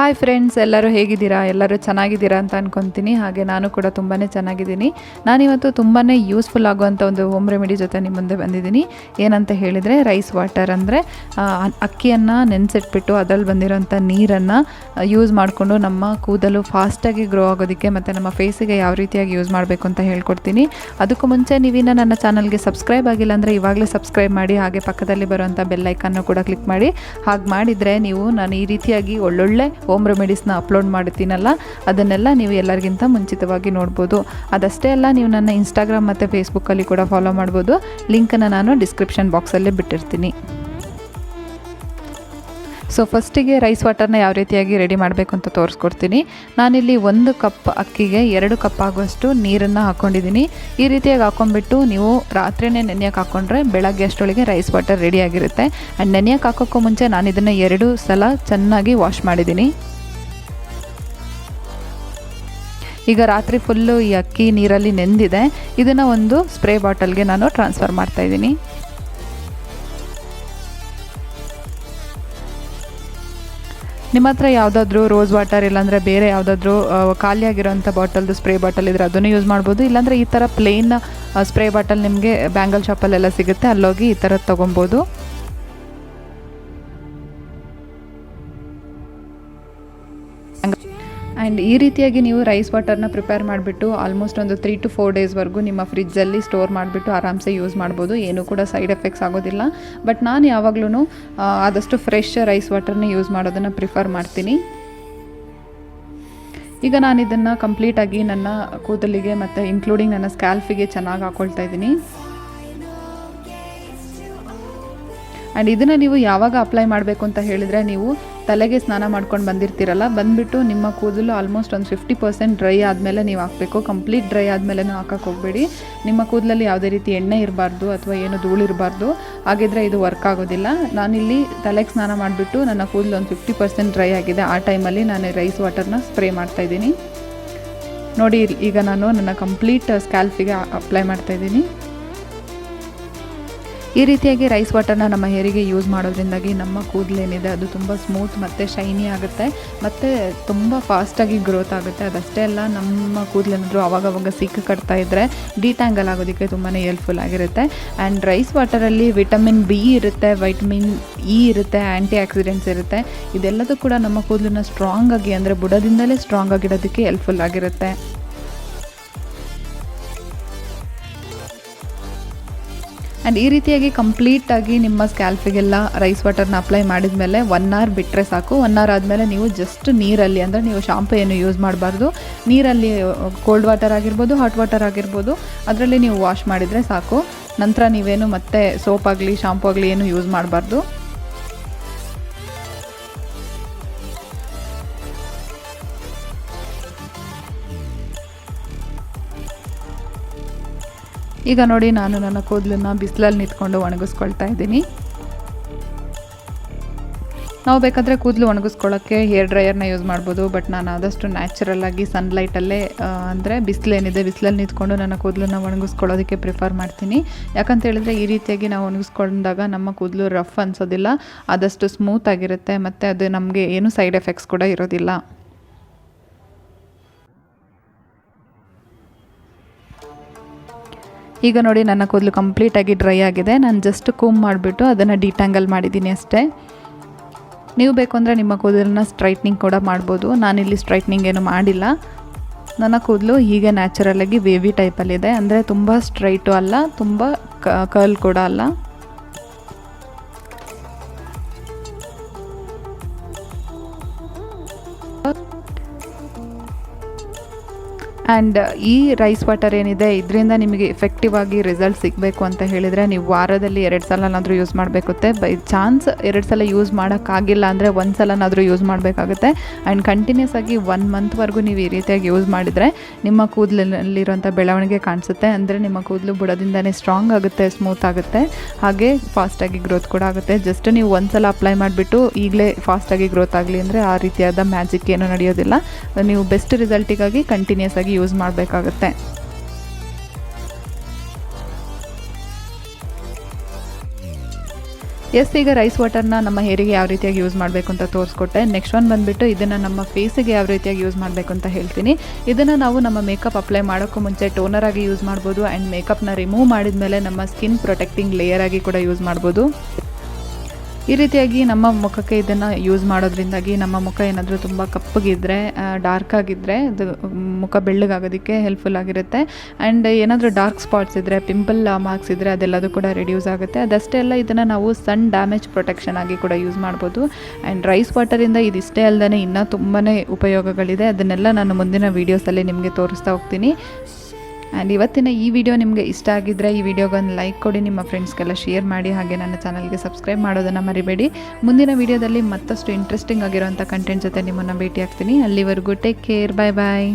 Hi friends, ಎಲ್ಲರೂ ಹೇಗಿದ್ದೀರಾ? ಎಲ್ಲರೂ ಚೆನ್ನಾಗಿದ್ದೀರಾ ಅಂತ ಅನ್ಕೊತೀನಿ. ಹಾಗೆ ನಾನು ಕೂಡ ತುಂಬಾ ಚೆನ್ನಾಗಿದ್ದೀನಿ. ನಾನಿವತ್ತು ತುಂಬಾ ಯೂಸ್ಫುಲ್ ಆಗುವಂಥ ಒಂದು ಹೋಮ್ ರೆಮಿಡಿ ಜೊತೆ ನಿಮ್ಮ ಮುಂದೆ ಬಂದಿದ್ದೀನಿ. ಏನಂತ ಹೇಳಿದರೆ ರೈಸ್ ವಾಟರ್, ಅಂದರೆ ಅಕ್ಕಿಯನ್ನು ನೆನೆಸಿಟ್ಬಿಟ್ಟು ಅದರಲ್ಲಿ ಬಂದಿರೋಂಥ ನೀರನ್ನು ಯೂಸ್ ಮಾಡಿಕೊಂಡು ನಮ್ಮ ಕೂದಲು ಫಾಸ್ಟಾಗಿ ಗ್ರೋ ಆಗೋದಕ್ಕೆ ಮತ್ತು ನಮ್ಮ ಫೇಸಿಗೆ ಯಾವ ರೀತಿಯಾಗಿ ಯೂಸ್ ಮಾಡಬೇಕು ಅಂತ ಹೇಳ್ಕೊಡ್ತೀನಿ. ಅದಕ್ಕೂ ಮುಂಚೆ ನೀವಿನ್ನು ನನ್ನ ಚಾನಲ್ಗೆ ಸಬ್ಸ್ಕ್ರೈಬ್ ಆಗಿಲ್ಲ ಅಂದರೆ ಇವಾಗಲೇ ಸಬ್ಸ್ಕ್ರೈಬ್ ಮಾಡಿ, ಹಾಗೆ ಪಕ್ಕದಲ್ಲಿ ಬರುವಂಥ ಬೆಲ್ ಐಕನ್ನು ಕೂಡ ಕ್ಲಿಕ್ ಮಾಡಿ. ಹಾಗೆ ಮಾಡಿದರೆ ನೀವು ನಾನು ಈ ರೀತಿಯಾಗಿ ಒಳ್ಳೊಳ್ಳೆ ಹೋಮ್ ರೆಮಿಡೀಸ್ನ ಅಪ್ಲೋಡ್ ಮಾಡ್ತೀನಲ್ಲ, ಅದನ್ನೆಲ್ಲ ನೀವು ಎಲ್ಲರಿಗಿಂತ ಮುಂಚಿತವಾಗಿ ನೋಡ್ಬೋದು. ಅದಷ್ಟೇ ಅಲ್ಲ, ನೀವು ನನ್ನ ಇನ್ಸ್ಟಾಗ್ರಾಮ್ ಮತ್ತು ಫೇಸ್ಬುಕ್ಕಲ್ಲಿ ಕೂಡ ಫಾಲೋ ಮಾಡ್ಬೋದು. ಲಿಂಕನ್ನು ನಾನು ಡಿಸ್ಕ್ರಿಪ್ಷನ್ ಬಾಕ್ಸಲ್ಲೇ ಬಿಟ್ಟಿರ್ತೀನಿ. ಸೊ ಫಸ್ಟಿಗೆ ರೈಸ್ ವಾಟರ್ನ ಯಾವ ರೀತಿಯಾಗಿ ರೆಡಿ ಮಾಡಬೇಕು ಅಂತ ತೋರಿಸ್ಕೊಡ್ತೀನಿ. ನಾನಿಲ್ಲಿ 1 ಕಪ್ ಅಕ್ಕಿಗೆ 2 ಕಪ್ ಆಗುವಷ್ಟು ನೀರನ್ನು ಹಾಕ್ಕೊಂಡಿದ್ದೀನಿ. ಈ ರೀತಿಯಾಗಿ ಹಾಕ್ಕೊಂಡ್ಬಿಟ್ಟು ನೀವು ರಾತ್ರಿಯೇ ನೆನೆಯಕ್ಕೆ ಹಾಕ್ಕೊಂಡ್ರೆ ಬೆಳಗ್ಗೆ ಅಷ್ಟೊಳಗೆ ರೈಸ್ ವಾಟರ್ ರೆಡಿಯಾಗಿರುತ್ತೆ. ಆ್ಯಂಡ್ ನೆನೆಯಕ್ಕೆ ಹಾಕೋಕ್ಕೂ ಮುಂಚೆ ನಾನು ಇದನ್ನು 2 ಸಲ ಚೆನ್ನಾಗಿ ವಾಶ್ ಮಾಡಿದ್ದೀನಿ. ಈಗ ರಾತ್ರಿ ಫುಲ್ಲು ಈ ಅಕ್ಕಿ ನೀರಲ್ಲಿ ನೆಂದಿದೆ. ಇದನ್ನು ಒಂದು ಸ್ಪ್ರೇ ಬಾಟಲ್ಗೆ ನಾನು ಟ್ರಾನ್ಸ್ಫರ್ ಮಾಡ್ತಾಯಿದ್ದೀನಿ. ನಿಮ್ಮ ಹತ್ರ ಯಾವುದಾದ್ರೂ ರೋಸ್ ವಾಟರ್ ಇಲ್ಲಾಂದರೆ ಬೇರೆ ಯಾವುದಾದ್ರೂ ಖಾಲಿಯಾಗಿರೋಂಥ ಬಾಟಲ್ದು ಸ್ಪ್ರೇ ಬಾಟಲ್ ಇದ್ದರೆ ಅದನ್ನು ಯೂಸ್ ಮಾಡ್ಬೋದು. ಇಲ್ಲಾಂದರೆ ಈ ಥರ ಪ್ಲೇನ್ ಸ್ಪ್ರೇ ಬಾಟಲ್ ನಿಮಗೆ ಬ್ಯಾಂಗಲ್ ಶಾಪಲ್ಲೆಲ್ಲ ಸಿಗುತ್ತೆ, ಅಲ್ಲೋಗಿ ಈ ಥರದ್ದು ತೊಗೊಬೋದು. ಆ್ಯಂಡ್ ಈ ರೀತಿಯಾಗಿ ನೀವು ರೈಸ್ ವಾಟರ್ನ ಪ್ರಿಪೇರ್ ಮಾಡಿಬಿಟ್ಟು ಆಲ್ಮೋಸ್ಟ್ ಒಂದು 3 to 4 ಡೇಸ್ವರೆಗೂ ನಿಮ್ಮ ಫ್ರಿಜ್ಜಲ್ಲಿ ಸ್ಟೋರ್ ಮಾಡಿಬಿಟ್ಟು ಆರಾಮ್ಸೆ ಯೂಸ್ ಮಾಡ್ಬೋದು. ಏನೂ ಕೂಡ ಸೈಡ್ ಎಫೆಕ್ಟ್ಸ್ ಆಗೋದಿಲ್ಲ. ಬಟ್ ನಾನು ಯಾವಾಗಲೂ ಆದಷ್ಟು ಫ್ರೆಶ್ ರೈಸ್ ವಾಟರ್ನ ಯೂಸ್ ಮಾಡೋದನ್ನು ಪ್ರಿಫರ್ ಮಾಡ್ತೀನಿ. ಈಗ ನಾನು ಇದನ್ನು ಕಂಪ್ಲೀಟಾಗಿ ನನ್ನ ಕೂದಲಿಗೆ ಮತ್ತು ಇನ್ಕ್ಲೂಡಿಂಗ್ ನನ್ನ ಸ್ಕ್ಯಾಲ್ಫಿಗೆ ಚೆನ್ನಾಗಿ ಹಾಕ್ಕೊಳ್ತಾ ಇದ್ದೀನಿ. ಆ್ಯಂಡ್ ಇದನ್ನು ನೀವು ಯಾವಾಗ ಅಪ್ಲೈ ಮಾಡಬೇಕು ಅಂತ ಹೇಳಿದರೆ, ನೀವು ತಲೆಗೆ ಸ್ನಾನ ಮಾಡ್ಕೊಂಡು ಬಂದಿರ್ತೀರಲ್ಲ, ಬಂದುಬಿಟ್ಟು ನಿಮ್ಮ ಕೂದಲು ಆಲ್ಮೋಸ್ಟ್ ಒಂದು 50% ಡ್ರೈ ಆದಮೇಲೆ ನೀವು ಹಾಕಬೇಕು. ಕಂಪ್ಲೀಟ್ ಡ್ರೈ ಆದಮೇಲೆ ಹಾಕಕ್ಕೆ ಹೋಗಬೇಡಿ. ನಿಮ್ಮ ಕೂದಲಲ್ಲಿ ಯಾವುದೇ ರೀತಿ ಎಣ್ಣೆ ಇರಬಾರ್ದು ಅಥವಾ ಏನು ಧೂಳಿರಬಾರ್ದು, ಹಾಗಿದ್ರೆ ಇದು ವರ್ಕ್ ಆಗೋದಿಲ್ಲ. ನಾನಿಲ್ಲಿ ತಲೆಗೆ ಸ್ನಾನ ಮಾಡಿಬಿಟ್ಟು ನನ್ನ ಕೂದಲು ಒಂದು 50% ಡ್ರೈ ಆಗಿದೆ. ಆ ಟೈಮಲ್ಲಿ ನಾನು ರೈಸ್ ವಾಟರ್ನ ಸ್ಪ್ರೇ ಮಾಡ್ತಾಯಿದ್ದೀನಿ. ನೋಡಿ, ಈಗ ನಾನು ನನ್ನ ಕಂಪ್ಲೀಟ್ ಸ್ಕ್ಯಾಲ್ಫಿಗೆ ಅಪ್ಲೈ ಮಾಡ್ತಾಯಿದ್ದೀನಿ. ಈ ರೀತಿಯಾಗಿ ರೈಸ್ ವಾಟರ್ನ ನಮ್ಮ ಹೇರಿಗೆ ಯೂಸ್ ಮಾಡೋದ್ರಿಂದಾಗಿ ನಮ್ಮ ಕೂದಲೇನಿದೆ ಅದು ತುಂಬ ಸ್ಮೂತ್ ಮತ್ತು ಶೈನಿ ಆಗುತ್ತೆ ಮತ್ತು ತುಂಬ ಫಾಸ್ಟಾಗಿ ಗ್ರೋತ್ ಆಗುತ್ತೆ. ಅದಷ್ಟೇ ಅಲ್ಲ, ನಮ್ಮ ಕೂದಲೇನಾದರೂ ಅವಾಗವಾಗ ಸಿಕ್ಕ ಕಟ್ತಾ ಇದ್ದರೆ ಡಿಟ್ಯಾಂಗಲ್ ಆಗೋದಕ್ಕೆ ತುಂಬಾ ಹೆಲ್ಪ್ಫುಲ್ ಆಗಿರುತ್ತೆ. ಆ್ಯಂಡ್ ರೈಸ್ ವಾಟರಲ್ಲಿ ವಿಟಮಿನ್ B ಇರುತ್ತೆ, ವೈಟಮಿನ್ E ಇರುತ್ತೆ, ಆ್ಯಂಟಿ ಆಕ್ಸಿಡೆಂಟ್ಸ್ ಇರುತ್ತೆ. ಇದೆಲ್ಲದೂ ಕೂಡ ನಮ್ಮ ಕೂದಲನ್ನ ಸ್ಟ್ರಾಂಗ್ ಆಗಿ, ಅಂದರೆ ಬುಡದಿಂದಲೇ ಸ್ಟ್ರಾಂಗ್ ಆಗಿಡೋದಕ್ಕೆ ಹೆಲ್ಪ್ಫುಲ್ ಆಗಿರುತ್ತೆ. ಆ್ಯಂಡ್ ಈ ರೀತಿಯಾಗಿ ಕಂಪ್ಲೀಟಾಗಿ ನಿಮ್ಮ ಸ್ಕ್ಯಾಲ್ಫಿಗೆಲ್ಲ ರೈಸ್ ವಾಟರ್ನ ಅಪ್ಲೈ ಮಾಡಿದ ಮೇಲೆ 1 hour ಬಿಟ್ಟರೆ ಸಾಕು. 1 hour ಆದಮೇಲೆ ನೀವು ಜಸ್ಟ್ ನೀರಲ್ಲಿ, ಅಂದರೆ ನೀವು ಶಾಂಪು ಏನು ಯೂಸ್ ಮಾಡಬಾರ್ದು, ನೀರಲ್ಲಿ ಕೋಲ್ಡ್ ವಾಟರ್ ಆಗಿರ್ಬೋದು, ಹಾಟ್ ವಾಟರ್ ಆಗಿರ್ಬೋದು, ಅದರಲ್ಲಿ ನೀವು ವಾಶ್ ಮಾಡಿದರೆ ಸಾಕು. ನಂತರ ನೀವೇನು ಮತ್ತೆ ಸೋಪ್ ಆಗಲಿ ಶಾಂಪು ಆಗಲಿ ಏನು ಯೂಸ್ ಮಾಡಬಾರ್ದು. ಈಗ ನೋಡಿ, ನಾನು ನನ್ನ ಕೂದಲನ್ನು ಬಿಸಿಲಲ್ಲಿ ನಿಂತ್ಕೊಂಡು ಒಣಗಿಸ್ಕೊಳ್ತಾ ಇದ್ದೀನಿ. ನಾವು ಬೇಕಾದರೆ ಕೂದಲು ಒಣಗಿಸ್ಕೊಳ್ಳೋಕ್ಕೆ ಹೇರ್ ಡ್ರೈಯರ್ನ ಯೂಸ್ ಮಾಡ್ಬೋದು. ಬಟ್ ನಾನು ಆದಷ್ಟು ನ್ಯಾಚುರಲ್ಲಾಗಿ ಸನ್ಲೈಟಲ್ಲೇ, ಅಂದರೆ ಬಿಸಿಲೇನಿದೆ ಬಿಸಿಲಲ್ಲಿ ನಿಂತ್ಕೊಂಡು ನನ್ನ ಕೂದಲನ್ನು ಒಣಗಿಸ್ಕೊಳ್ಳೋದಕ್ಕೆ ಪ್ರಿಫರ್ ಮಾಡ್ತೀನಿ. ಯಾಕಂತ ಹೇಳಿದ್ರೆ ಈ ರೀತಿಯಾಗಿ ನಾವು ಒಣಗಿಸ್ಕೊಂಡಾಗ ನಮ್ಮ ಕೂದಲು ರಫ್ ಅನಿಸೋದಿಲ್ಲ, ಆದಷ್ಟು ಸ್ಮೂತ್ ಆಗಿರುತ್ತೆ ಮತ್ತು ಅದು ನಮಗೆ ಏನು ಸೈಡ್ ಎಫೆಕ್ಟ್ಸ್ ಕೂಡ ಇರೋದಿಲ್ಲ. ಈಗ ನೋಡಿ, ನನ್ನ ಕೂದಲು ಕಂಪ್ಲೀಟಾಗಿ ಡ್ರೈ ಆಗಿದೆ. ನಾನು ಜಸ್ಟ್ ಕೂಮ್ ಮಾಡಿಬಿಟ್ಟು ಅದನ್ನು ಡಿಟ್ಯಾಂಗಲ್ ಮಾಡಿದ್ದೀನಿ ಅಷ್ಟೇ. ನೀವು ಬೇಕು ಅಂದರೆ ನಿಮ್ಮ ಕೂದಲನ್ನ ಸ್ಟ್ರೈಟ್ನಿಂಗ್ ಕೂಡ ಮಾಡ್ಬೋದು. ನಾನಿಲ್ಲಿ ಸ್ಟ್ರೈಟ್ನಿಂಗ್ ಏನು ಮಾಡಿಲ್ಲ. ನನ್ನ ಕೂದಲು ಹೀಗೆ ನ್ಯಾಚುರಲಾಗಿ ವೇವಿ ಟೈಪಲ್ಲಿದೆ, ಅಂದರೆ ತುಂಬ ಸ್ಟ್ರೈಟು ಅಲ್ಲ, ತುಂಬ ಕರ್ಲ್ ಕೂಡ ಅಲ್ಲ. ಆ್ಯಂಡ್ ಈ ರೈಸ್ ವಾಟರ್ ಏನಿದೆ, ಇದರಿಂದ ನಿಮಗೆ ಎಫೆಕ್ಟಿವ್ ಆಗಿ ರಿಸಲ್ಟ್ ಸಿಗಬೇಕು ಅಂತ ಹೇಳಿದರೆ ನೀವು ವಾರದಲ್ಲಿ 2 ಸಲನಾದರೂ ಯೂಸ್ ಮಾಡಬೇಕಾಗುತ್ತೆ. ಬೈ ಚಾನ್ಸ್ 2 ಸಲ ಯೂಸ್ ಮಾಡೋಕ್ಕಾಗಿಲ್ಲ ಅಂದರೆ 1 ಸಲನಾದರೂ ಯೂಸ್ ಮಾಡಬೇಕಾಗುತ್ತೆ. ಆ್ಯಂಡ್ ಕಂಟಿನ್ಯೂಸ್ ಆಗಿ 1 ಮಂತ್ವರೆಗೂ ನೀವು ಈ ರೀತಿಯಾಗಿ ಯೂಸ್ ಮಾಡಿದರೆ ನಿಮ್ಮ ಕೂದಲಲ್ಲಿರುವಂಥ ಬೆಳವಣಿಗೆ ಕಾಣಿಸುತ್ತೆ. ಅಂದರೆ ನಿಮ್ಮ ಕೂದಲು ಬುಡದಿಂದನೇ ಸ್ಟ್ರಾಂಗ್ ಆಗುತ್ತೆ, ಸ್ಮೂತ್ ಆಗುತ್ತೆ, ಹಾಗೆ ಫಾಸ್ಟಾಗಿ ಗ್ರೋತ್ ಕೂಡ ಆಗುತ್ತೆ. ಜಸ್ಟ್ ನೀವು 1 ಸಲ ಅಪ್ಲೈ ಮಾಡಿಬಿಟ್ಟು ಈಗಲೇ ಫಾಸ್ಟಾಗಿ ಗ್ರೋತ್ ಆಗಲಿ ಅಂದರೆ ಆ ರೀತಿಯಾದ ಮ್ಯಾಜಿಕ್ ಏನೂ ನಡೆಯೋದಿಲ್ಲ. ನೀವು ಬೆಸ್ಟ್ ರಿಸಲ್ಟಿಗಾಗಿ ಕಂಟಿನ್ಯೂಸ್ ಆಗಿ ಯೂಸ್ ಮಾಡಬೇಕಾಗುತ್ತೆ. ಎಸ್, ಈಗ ರೈಸ್ ವಾಟರ್ನ ನಮ್ಮ ಹೇರಿಗೆ ಯಾವ ರೀತಿಯಾಗಿ ಯೂಸ್ ಮಾಡಬೇಕು ಅಂತ ತೋರಿಸ್ಕೊಟ್ಟೆ. ನೆಕ್ಸ್ಟ್ ಒನ್ ಬಂದುಬಿಟ್ಟು ಇದನ್ನು ನಮ್ಮ ಫೇಸಿಗೆ ಯಾವ ರೀತಿಯಾಗಿ ಯೂಸ್ ಮಾಡಬೇಕು ಅಂತ ಹೇಳ್ತೀನಿ. ಇದನ್ನು ನಾವು ನಮ್ಮ ಮೇಕಪ್ ಅಪ್ಲೈ ಮಾಡೋಕ್ಕೂ ಮುಂಚೆ ಟೋನರ್ ಆಗಿ ಯೂಸ್ ಮಾಡ್ಬೋದು ಆ್ಯಂಡ್ ಮೇಕಪ್ನ ರಿಮೂವ್ ಮಾಡಿದ ಮೇಲೆ ನಮ್ಮ ಸ್ಕಿನ್ ಪ್ರೊಟೆಕ್ಟಿಂಗ್ ಲೇಯರ್ ಆಗಿ ಕೂಡ ಯೂಸ್ ಮಾಡ್ಬೋದು. ಈ ರೀತಿಯಾಗಿ ನಮ್ಮ ಮುಖಕ್ಕೆ ಇದನ್ನು ಯೂಸ್ ಮಾಡೋದ್ರಿಂದಾಗಿ ನಮ್ಮ ಮುಖ ಏನಾದರೂ ತುಂಬ ಕಪ್ಪಗಿದ್ದರೆ, ಡಾರ್ಕ್ ಆಗಿದ್ದರೆ ಅದು ಮುಖ ಬೆಳ್ಳಗಾಗೋದಕ್ಕೆ ಹೆಲ್ಪ್ಫುಲ್ ಆಗಿರುತ್ತೆ. ಆ್ಯಂಡ್ ಏನಾದರೂ ಡಾರ್ಕ್ ಸ್ಪಾಟ್ಸ್ ಇದ್ದರೆ, ಪಿಂಪಲ್ ಮಾರ್ಕ್ಸ್ ಇದ್ದರೆ ಅದೆಲ್ಲದು ಕೂಡ ರಿಡ್ಯೂಸ್ ಆಗುತ್ತೆ. ಅದಷ್ಟೇ ಅಲ್ಲ, ಇದನ್ನು ನಾವು ಸನ್ ಡ್ಯಾಮೇಜ್ ಪ್ರೊಟೆಕ್ಷನ್ ಆಗಿ ಕೂಡ ಯೂಸ್ ಮಾಡ್ಬೋದು. ಆ್ಯಂಡ್ ರೈಸ್ ವಾಟರಿಂದ ಇದಿಷ್ಟೇ ಅಲ್ಲದೆ ಇನ್ನೂ ತುಂಬಾ ಉಪಯೋಗಗಳಿದೆ. ಅದನ್ನೆಲ್ಲ ನಾನು ಮುಂದಿನ ವೀಡಿಯೋಸಲ್ಲಿ ನಿಮಗೆ ತೋರಿಸ್ತಾ ಹೋಗ್ತೀನಿ. ಆ್ಯಂಡ್ ಇವತ್ತಿನ ಈ ವಿಡಿಯೋ ನಿಮಗೆ ಇಷ್ಟ ಆಗಿದ್ದರೆ ಈ ವಿಡಿಯೋಗೊಂದು ಲೈಕ್ ಕೊಡಿ, ನಿಮ್ಮ ಫ್ರೆಂಡ್ಸ್ಗೆಲ್ಲ ಶೇರ್ ಮಾಡಿ, ಹಾಗೆ ನನ್ನ ಚಾನಲ್ಗೆ ಸಬ್ಸ್ಕ್ರೈಬ್ ಮಾಡೋದನ್ನು ಮರಿಬೇಡಿ. ಮುಂದಿನ ವಿಡಿಯೋದಲ್ಲಿ ಮತ್ತಷ್ಟು ಇಂಟ್ರೆಸ್ಟಿಂಗ್ ಆಗಿರೋಂಥ ಕಂಟೆಂಟ್ ಜೊತೆ ನಿಮ್ಮನ್ನು ಭೇಟಿ ಆಗ್ತೀನಿ. ಅಲ್ಲಿವರೆಗೂ ಟೇಕ್ ಕೇರ್, ಬಾಯ್ ಬಾಯ್.